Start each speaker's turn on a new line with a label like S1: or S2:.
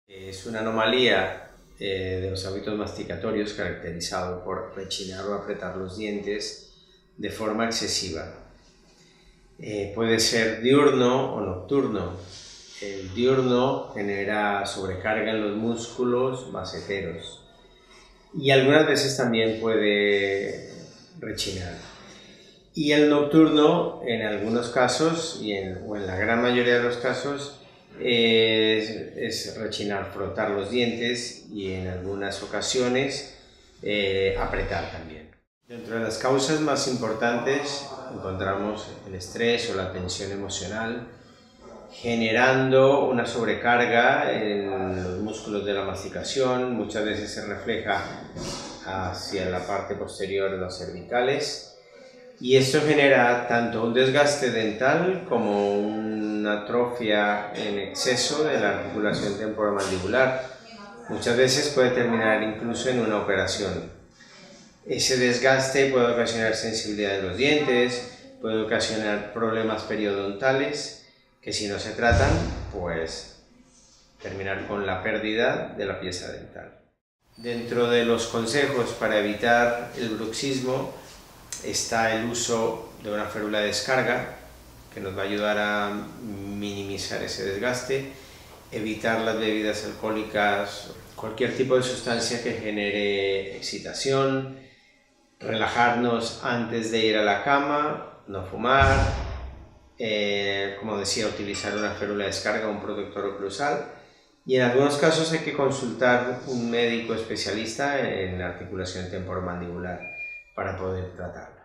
S1: Es una anomalía de los hábitos masticatorios caracterizado por rechinar o apretar los dientes de forma excesiva. Puede ser diurno o nocturno. El diurno genera sobrecarga en los músculos maceteros y algunas veces también puede rechinar. Y el nocturno, en algunos casos o en la gran mayoría de los casos, es rechinar, frotar los dientes y en algunas ocasiones apretar también. Dentro de las causas más importantes encontramos el estrés o la tensión emocional, generando una sobrecarga en los músculos de la masticación. Muchas veces se refleja hacia la parte posterior de los cervicales y esto genera tanto un desgaste dental como una atrofia en exceso de la articulación temporomandibular. Muchas veces puede terminar incluso en una operación. Ese desgaste puede ocasionar sensibilidad de los dientes, puede ocasionar problemas periodontales que, si no se tratan, pues terminar con la pérdida de la pieza dental. Dentro de los consejos para evitar el bruxismo está el uso de una férula de descarga, que nos va a ayudar a minimizar ese desgaste, evitar las bebidas alcohólicas, cualquier tipo de sustancia que genere excitación, relajarnos antes de ir a la cama, no fumar, como decía, utilizar una férula de descarga o un protector oclusal, y en algunos casos hay que consultar un médico especialista en articulación temporomandibular para poder tratarlo.